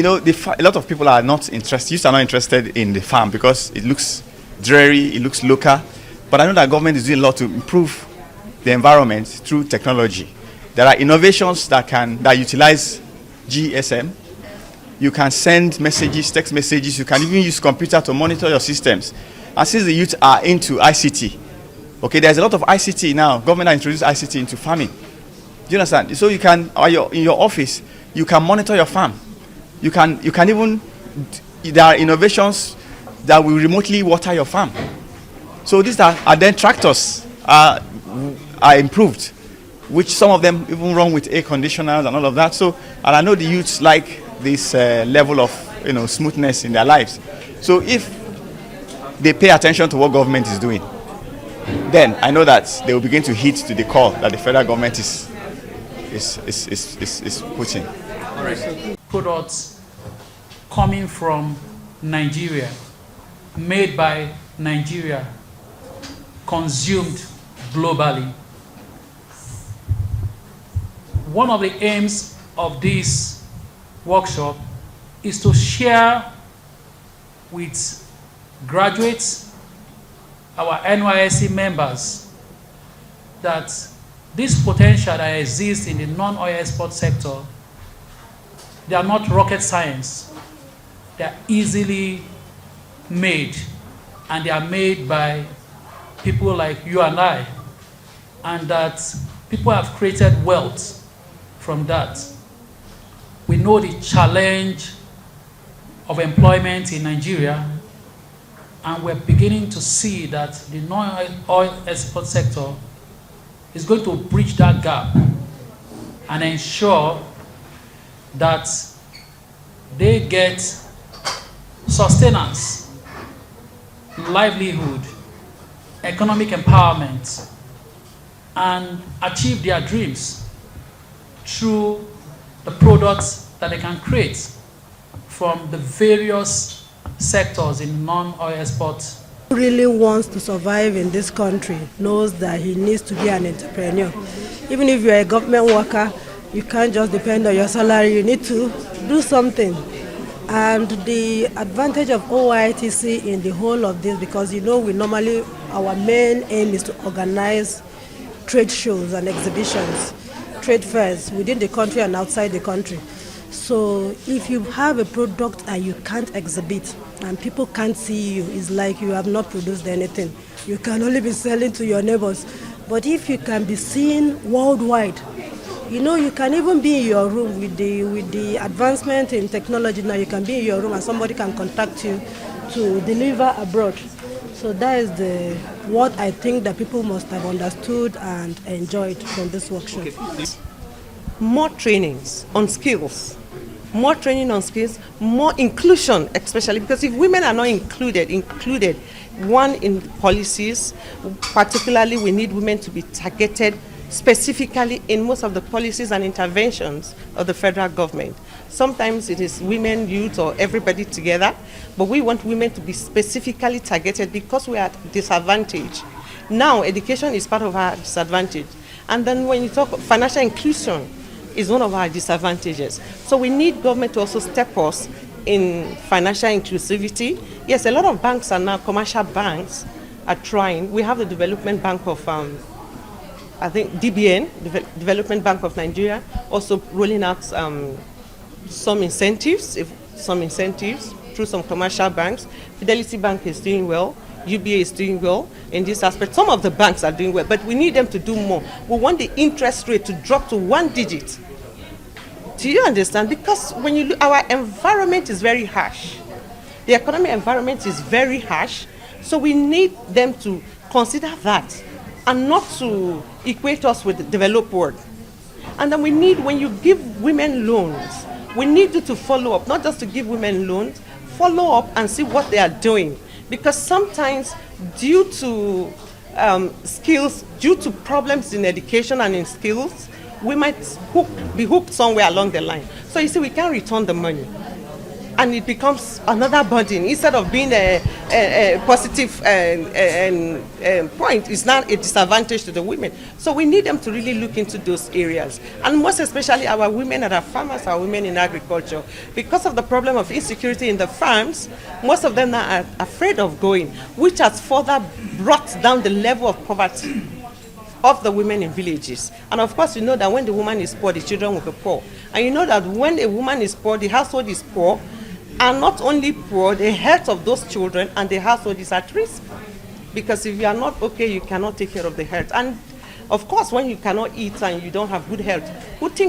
You know, a lot of people are not interested in the farm because it looks dreary, it looks local. But I know that government is doing a lot to improve the environment through technology. There are innovations that utilize GSM. You can send messages, text messages. You can even use computer to monitor your systems. And since the youth are into ICT, okay, there's a lot of ICT now. Government has introduced ICT into farming. Do you understand? So you can, in your office, you can monitor your farm. You can even, there are innovations that will remotely water your farm. So these are then tractors are improved, which some of them even run with air conditioners and all of that. So, and I know the youths like this level of smoothness in their lives. So if they pay attention to what government is doing, then I know that they will begin to heed to the call that the federal government is putting. All right. Products coming from Nigeria, made by Nigeria, consumed globally. One of the aims of this workshop is to share with graduates, our NYSC members, that this potential that exists in the non-oil export sector, they are not rocket science. They are easily made, and they are made by people like you and I, and that people have created wealth from that. We know the challenge of employment in Nigeria, and we're beginning to see that the non-oil export sector is going to bridge that gap and ensure that they get sustenance, livelihood, economic empowerment, and achieve their dreams through the products that they can create from the various sectors in non-oil export. Who really wants to survive in this country knows that he needs to be an entrepreneur. Even if you're a government worker, you can't just depend on your salary. You need to do something. And the advantage of OY-ITC in the whole of this, because our main aim is to organize trade shows and exhibitions, trade fairs within the country and outside the country. So if you have a product and you can't exhibit and people can't see you, it's like you have not produced anything. You can only be selling to your neighbors. But if you can be seen worldwide, you can even be in your room with the advancement in technology. Now you can be in your room and somebody can contact you to deliver abroad. So that is what I think that people must have understood and enjoyed from this workshop. Okay. More trainings on skills. More training on skills, more inclusion, especially because if women are not included, one in policies, particularly we need women to be targeted specifically in most of the policies and interventions of the federal government. Sometimes it is women, youth, or everybody together, but we want women to be specifically targeted because we are at disadvantage. Now, education is part of our disadvantage. And then when you talk financial inclusion, is one of our disadvantages. So we need government to also step us in financial inclusivity. Yes, a lot of banks are now, commercial banks are trying. We have the Development Bank of, I think DBN, Development Bank of Nigeria, also rolling out some incentives through some commercial banks. Fidelity Bank is doing well. UBA is doing well in this aspect. Some of the banks are doing well, but we need them to do more. We want the interest rate to drop to 1 digit. Do you understand? Because when you look, our environment is very harsh. The economic environment is very harsh. So we need them to consider that and not to equate us with the developed world. And then we need, when you give women loans, we need you to follow up, not just to give women loans, follow up and see what they are doing. Because sometimes due to skills, due to problems in education and in skills, we might be hooked somewhere along the line. So you see, we can't return the money. and it becomes another burden instead of being a positive point. It's not a disadvantage to the women. So we need them to really look into those areas, and most especially our women that are farmers, our women in agriculture. Because of the problem of insecurity in the farms, most of them are afraid of going, which has further brought down the level of poverty of the women in villages. And of course, you know that when the woman is poor, the children will be poor. And you know that when a woman is poor, the household is poor. And not only poor, the health of those children and the household is at risk. Because if you are not okay, you cannot take care of the health. And of course, when you cannot eat and you don't have good health, who